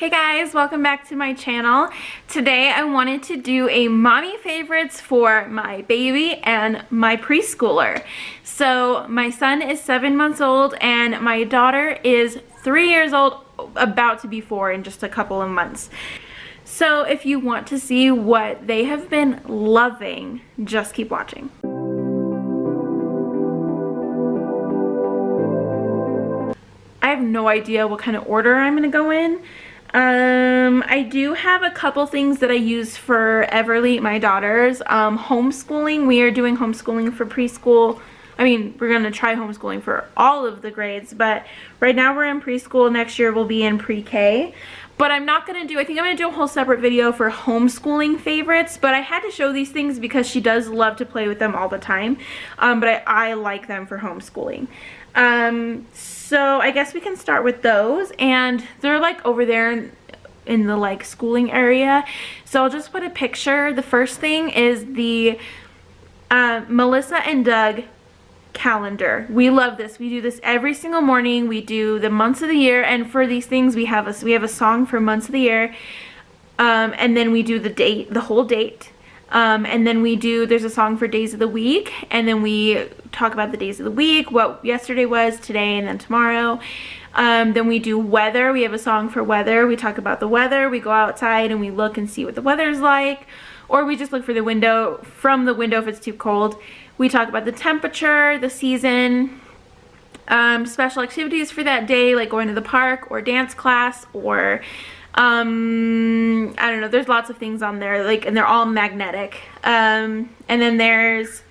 Hey guys, welcome back to my channel. Today I wanted to do a mommy favorites for my baby and my preschooler. So my son is 7 months old and my daughter is 3 years old, about to be 4 in just a couple of months. So if you want to see what they have been loving, just keep watching. I have no idea what kind of order I'm going to go in. I do have a couple things that I use for Everly, my daughter's homeschooling. We are doing homeschooling for preschool. I mean, we're going to try homeschooling for all of the grades, but right now we're in preschool. Next year we'll be in pre-K. But I'm not going to do, I think I'm going to do a whole separate video for homeschooling favorites, but I had to show these things because she does love to play with them all the time. But I like them for homeschooling. So I guess we can start with those, and they're like over there in the like schooling area. So I'll just put a picture. The first thing is the Melissa and Doug calendar. We love this. We do this every single morning. We do the months of the year, and for these things we have a song for months of the year, and then we do the date, the whole date. And then there's a song for days of the week, and then we talk about the days of the week, what yesterday was, today, and then tomorrow. Then we do weather. We have a song for weather. We talk about the weather. We go outside and we look and see what the weather's like, or we just look for the window, from the window if it's too cold. We talk about the temperature, the season, special activities for that day, like going to the park or dance class, or I don't know, there's lots of things on there, like, and they're all magnetic. And then there's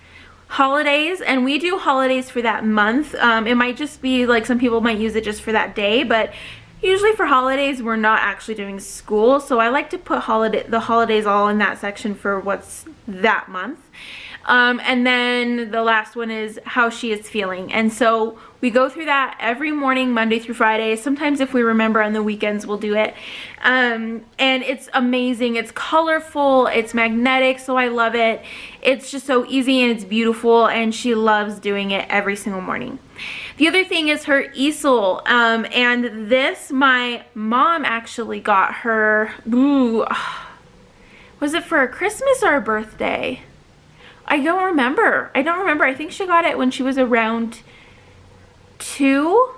holidays, and we do holidays for that month. It might just be like, some people might use it just for that day, but usually for holidays we're not actually doing school, so I like to put the holidays all in that section for what's that month. And then the last one is how she is feeling, and so we go through that every morning, Monday through Friday. Sometimes if we remember on the weekends we'll do it. And it's amazing. It's colorful, it's magnetic, so I love it. It's just so easy and it's beautiful, and she loves doing it every single morning. The other thing is her easel, and this my mom actually got her, was it for a Christmas or a birthday? I don't remember. I think she got it when she was around 2.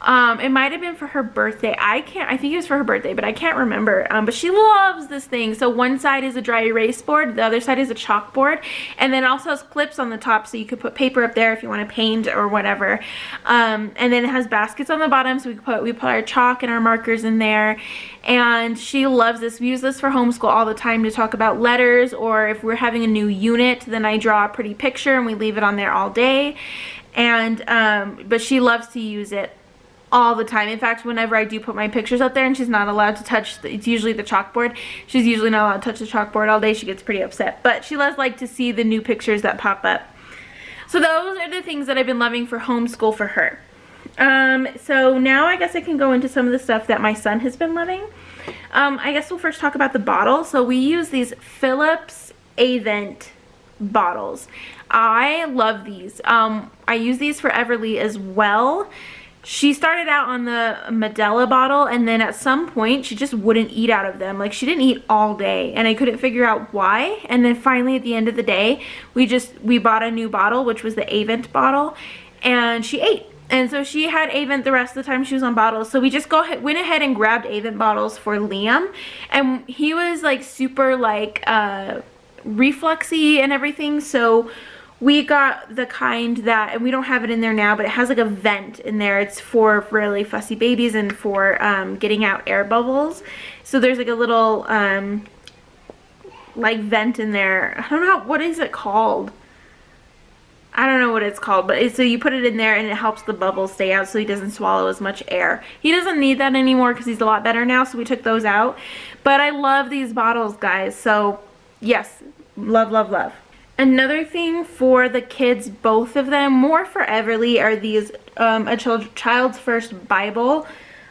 It might have been for her birthday. I think it was for her birthday, but I can't remember. But she loves this thing. So one side is a dry erase board, the other side is a chalkboard, and then it also has clips on the top, so you could put paper up there if you want to paint or whatever. And then it has baskets on the bottom, so we put our chalk and our markers in there. And she loves this. We use this for homeschool all the time to talk about letters, or if we're having a new unit, then I draw a pretty picture and we leave it on there all day. And but she loves to use it all the time. In fact, whenever I do put my pictures up there and she's not allowed to touch, it's usually the chalkboard. She's usually not allowed to touch the chalkboard all day. She gets pretty upset. But she loves like to see the new pictures that pop up. So those are the things that I've been loving for homeschool for her. So now I guess I can go into some of the stuff that my son has been loving. I guess we'll first talk about the bottle. So we use these Philips Avent bottles. I love these. I use these for Everly as well. She started out on the Medela bottle, and then at some point she just wouldn't eat out of them. Like, she didn't eat all day, and I couldn't figure out why. And then finally at the end of the day we bought a new bottle, which was the Avent bottle, and she ate. And so she had Avent the rest of the time she was on bottles. So we just went ahead and grabbed Avent bottles for Liam, and he was like super like refluxy and everything, so we got the kind that, and we don't have it in there now, but it has like a vent in there. It's for really fussy babies and for getting out air bubbles. So there's like a little like vent in there. I don't know, what is it called? I don't know what it's called, but so you put it in there and it helps the bubbles stay out so he doesn't swallow as much air. He doesn't need that anymore because he's a lot better now, so we took those out. But I love these bottles, guys. So yes, love, love, love. Another thing for the kids, both of them, more for Everly, are these A Child's First Bible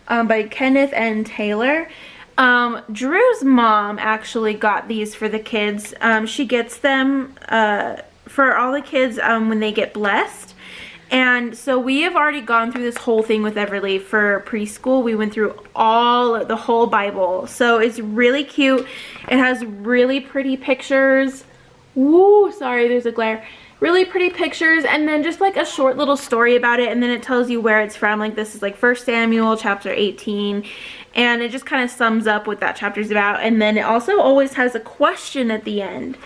by Kenneth and Taylor. Drew's mom actually got these for the kids. She gets them for all the kids when they get blessed. And so we have already gone through this whole thing with Everly for preschool. We went through the whole Bible. So it's really cute. It has really pretty pictures. Woo, sorry, there's a glare. Really pretty pictures, and then just like a short little story about it, and then it tells you where it's from. Like this is like 1 Samuel chapter 18, and it just kind of sums up what that chapter's about. And then it also always has a question at the end.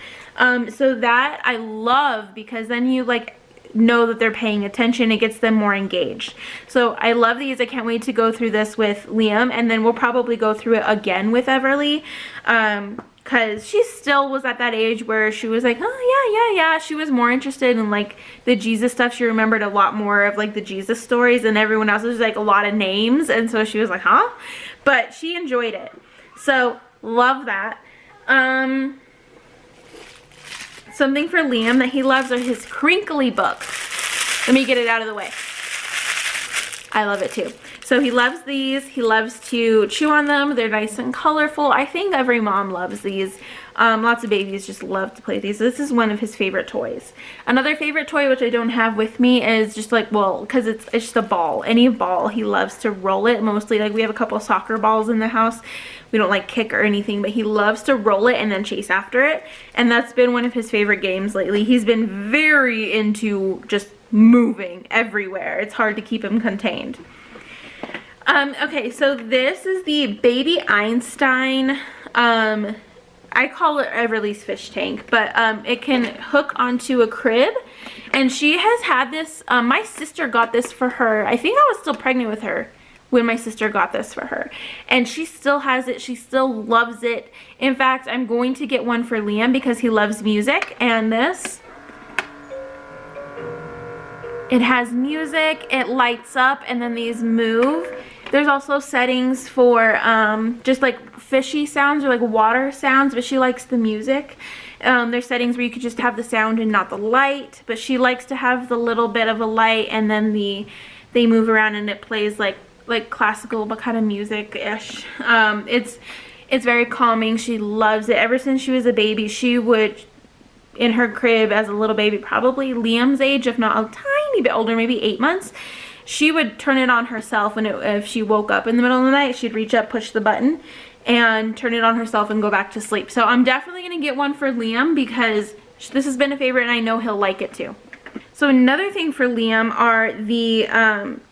So that I love, because then you like know that they're paying attention. It gets them more engaged. So I love these. I can't wait to go through this with Liam, and then we'll probably go through it again with Everly, because she still was at that age where she was like, oh yeah, she was more interested in like the Jesus stuff. She remembered a lot more of like the Jesus stories, and everyone else was like a lot of names, and so she was like, huh? But she enjoyed it, so love that. Something for Liam that he loves are his crinkly books. Let me get it out of the way. I love it too. So he loves these. He loves to chew on them. They're nice and colorful. I think every mom loves these. Lots of babies just love to play with these. This is one of his favorite toys. Another favorite toy, which I don't have with me, is just like, well, because it's just a ball. Any ball, he loves to roll it. Mostly, like, we have a couple of soccer balls in the house. We don't like kick or anything, but he loves to roll it and then chase after it. And that's been one of his favorite games lately. He's been very into just moving everywhere. It's hard to keep him contained. Okay, so this is the Baby Einstein. I call it Everly's fish tank, but it can hook onto a crib, and she has had this. My sister got this for her. I think I was still pregnant with her when my sister got this for her, and she still has it. She still loves it. In fact, I'm going to get one for Liam because he loves music, and this, it has music, it lights up, and then these move. There's also settings for just like fishy sounds or like water sounds, but she likes the music. There's settings where you could just have the sound and not the light, but she likes to have the little bit of a light, and then they move around and it plays like classical but kind of music-ish. It's very calming. She loves it. Ever since she was a baby, she would, in her crib as a little baby, probably Liam's age, if not a tiny bit older, maybe 8 months, she would turn it on herself if she woke up in the middle of the night. She'd reach up, push the button, and turn it on herself and go back to sleep. So I'm definitely going to get one for Liam because this has been a favorite and I know he'll like it too. So another thing for Liam are the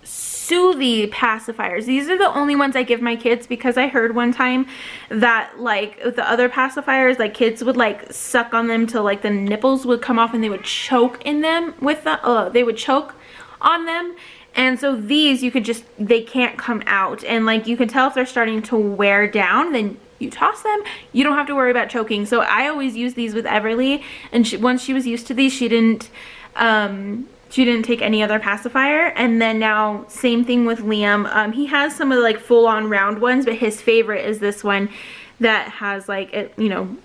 Soothe pacifiers. These are the only ones I give my kids because I heard one time that like the other pacifiers, like kids would like suck on them till like the nipples would come off and they would choke in them with they would choke on them. And so these, you could just, they can't come out, and like you can tell if they're starting to wear down, then you toss them. You don't have to worry about choking. So I always use these with Everly, and once she was used to these, she didn't take any other pacifier. And then now same thing with Liam. He has some of the like full-on round ones, but his favorite is this one that has like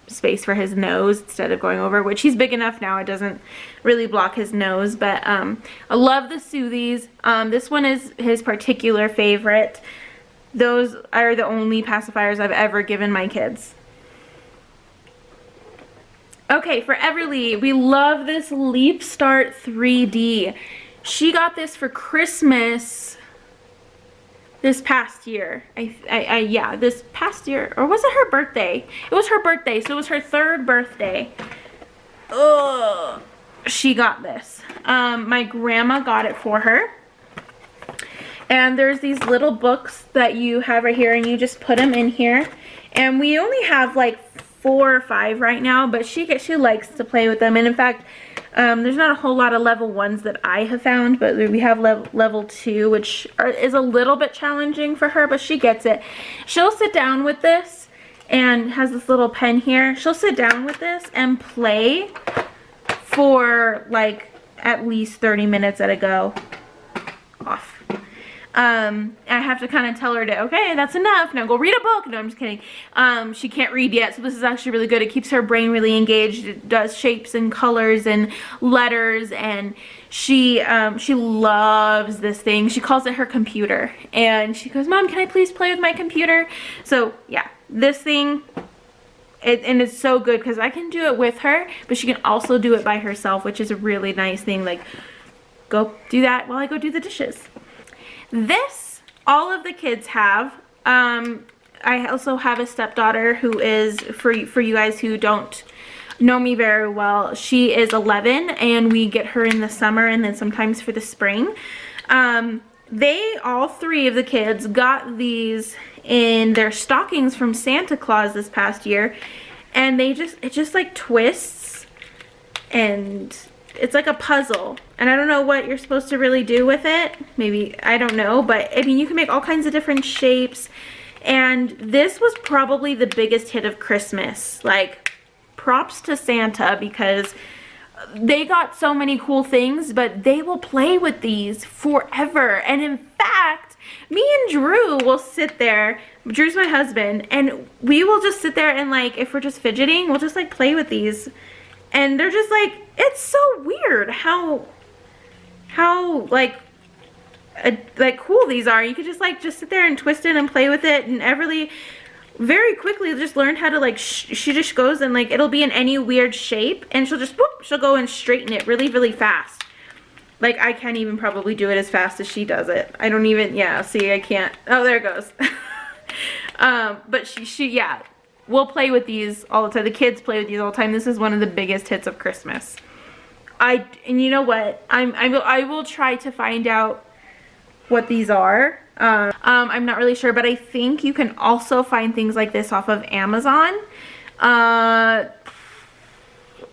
space for his nose instead of going over, which he's big enough now, it doesn't really block his nose. But I love the Soothies. This one is his particular favorite. Those are the only pacifiers I've ever given my kids. Okay, for Everly, we love this Leap Start 3D. She got this for Christmas this past year. Yeah, this past year, or was it her birthday? It was her birthday, so it was her 3rd birthday. Ugh, she got this. My grandma got it for her. And there's these little books that you have right here, and you just put them in here. And we only have like 4 or 5 right now, but she likes to play with them. And in fact, there's not a whole lot of level 1s that I have found, but we have level 2, which is a little bit challenging for her, but she gets it. She'll sit down with this, and has this little pen here. She'll sit down with this and play for like at least 30 minutes at a go. Off. I have to kind of tell her to, okay, that's enough, now go read a book. No, I'm just kidding. She can't read yet, so this is actually really good. It keeps her brain really engaged. It does shapes and colors and letters, and she loves this thing. She calls it her computer, and she goes, Mom, can I please play with my computer? So yeah, this thing, and it's so good because I can do it with her, but she can also do it by herself, which is a really nice thing. Like, go do that while I go do the dishes. This, all of the kids have. I also have a stepdaughter who is, for you guys who don't know me very well, she is 11 and we get her in the summer and then sometimes for the spring. All three of the kids got these in their stockings from Santa Claus this past year, and it just like twists and it's like a puzzle, and I don't know what you're supposed to really do with it. Maybe, I don't know, but I mean, you can make all kinds of different shapes, and this was probably the biggest hit of Christmas. Like, props to Santa, because they got so many cool things, but they will play with these forever. And in fact, me and Drew will sit there, Drew's my husband, and we will just sit there and, like, if we're just fidgeting, we'll just like play with these. And they're just like, it's so weird how like cool these are. You could just sit there and twist it and play with it. And Everly very quickly just learned how to, like, she just goes and, like, it'll be in any weird shape and she'll just, whoop, she'll go and straighten it really, really fast. Like, I can't even probably do it as fast as she does it. I don't even, yeah, see, I can't. Oh, there it goes. But she, yeah, we'll play with these all the time. The kids play with these all the time. This is one of the biggest hits of Christmas. And you know what? I will try to find out what these are. I'm not really sure, but I think you can also find things like this off of Amazon.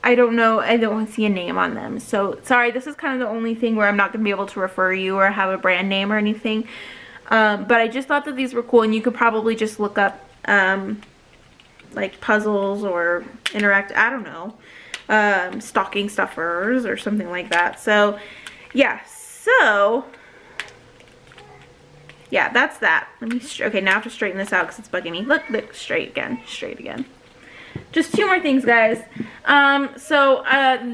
I don't know. I don't see a name on them. So sorry, this is kind of the only thing where I'm not going to be able to refer you or have a brand name or anything. But I just thought that these were cool, and you could probably just look up like puzzles or interact, I don't know, stocking stuffers or something like that. So yeah, yeah, that's that. Let me, okay, now I have to straighten this out because it's bugging me. Look, straight again. Just two more things, guys.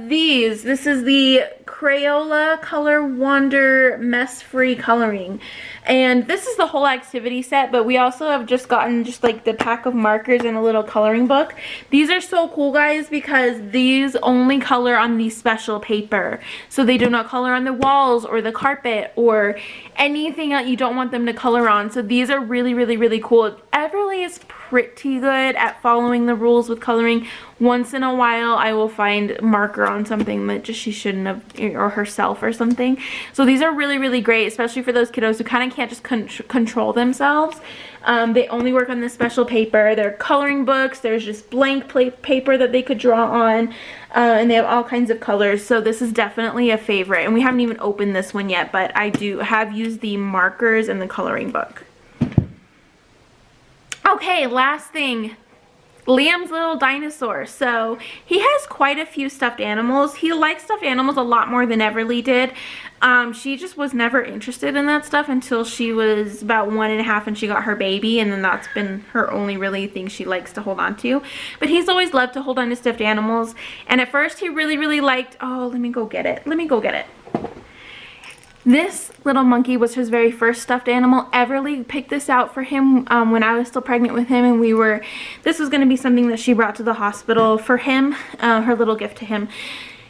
This is the Crayola Color Wonder Mess Free Coloring. And this is the whole activity set, but we also have just gotten just like the pack of markers and a little coloring book. These are so cool, guys, because these only color on the special paper. So they do not color on the walls or the carpet or anything that you don't want them to color on. So these are really, really, really cool. Everly is pretty good at following the rules with coloring. Once in a while I will find marker on something that just she shouldn't have, or herself or something. So these are really, really great, especially for those kiddos who kind of can't just control themselves. They only work on this special paper. They're coloring books. There's just blank paper that they could draw on, and they have all kinds of colors. So this is definitely a favorite, and we haven't even opened this one yet, but I do have used the markers and the coloring book. Okay, last thing, Liam's little dinosaur. So he has quite a few stuffed animals. He likes stuffed animals a lot more than Everly did. She just was never interested in that stuff until she was about 1.5 and she got her baby, and then that's been her only really thing she likes to hold on to. But he's always loved to hold on to stuffed animals, and at first he really, really liked, oh, let me go get it. This little monkey was his very first stuffed animal. Everly picked this out for him when I was still pregnant with him, and this was going to be something that she brought to the hospital for him, her little gift to him.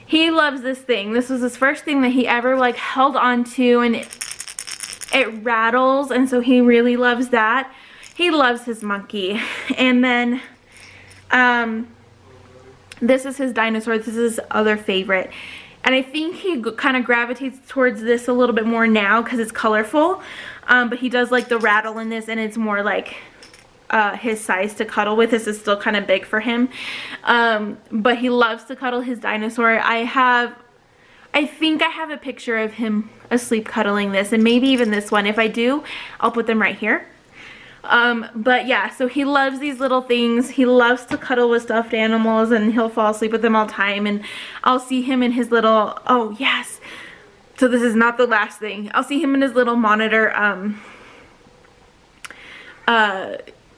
He loves this thing. This was his first thing that he ever like held on to, and it rattles, and so he really loves that. He loves his monkey. And then this is his dinosaur. This is his other favorite. And I think he kind of gravitates towards this a little bit more now because it's colorful. But he does like the rattle in this, and it's more like his size to cuddle with. This is still kind of big for him. But he loves to cuddle his dinosaur. I think I have a picture of him asleep cuddling this, and maybe even this one. If I do, I'll put them right here. But yeah, so he loves these little things. He loves to cuddle with stuffed animals, and he'll fall asleep with them all the time. And I'll see him in his little, oh yes, so this is not the last thing. I'll see him in his little monitor.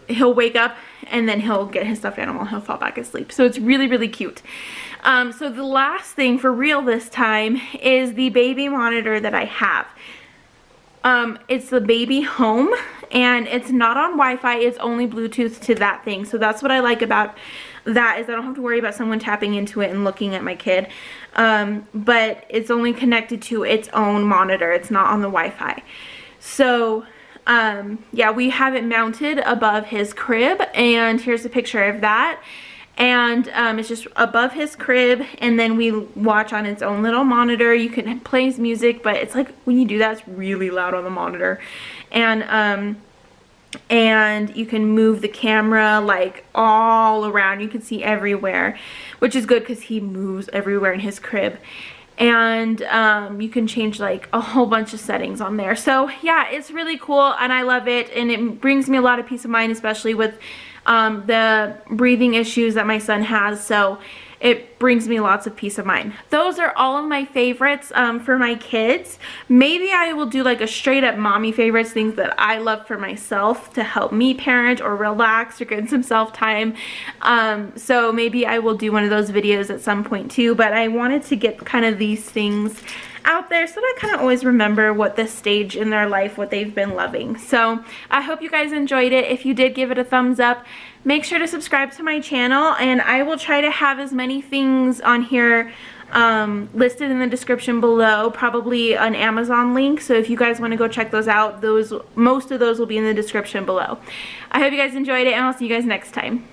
He'll wake up and then he'll get his stuffed animal. He'll fall back asleep. So it's really, really cute. So the last thing for real this time is the baby monitor that I have. It's the Baby Home, and it's not on Wi-Fi. It's only Bluetooth to that thing. So that's what I like about that, is I don't have to worry about someone tapping into it and looking at my kid. But it's only connected to its own monitor. It's not on the Wi-Fi. So yeah, we have it mounted above his crib, and here's a picture of that. And it's just above his crib, and then we watch on its own little monitor. You can play his music, but it's like when you do that, it's really loud on the monitor. And you can move the camera like all around. You can see everywhere, which is good because he moves everywhere in his crib. And you can change like a whole bunch of settings on there. So yeah, it's really cool, and I love it, and it brings me a lot of peace of mind, especially with the breathing issues that my son has. So it brings me lots of peace of mind. Those are all of my favorites for my kids. Maybe I will do like a straight up mommy favorites, things that I love for myself to help me parent or relax or get some self time. So maybe I will do one of those videos at some point too, but I wanted to get kind of these things out there so that I kind of always remember what this stage in their life, what they've been loving. So I hope you guys enjoyed it. If you did, give it a thumbs up. Make sure to subscribe to my channel, and I will try to have as many things on here listed in the description below, probably an Amazon link. So if you guys want to go check those out, most of those will be in the description below. I hope you guys enjoyed it, and I'll see you guys next time.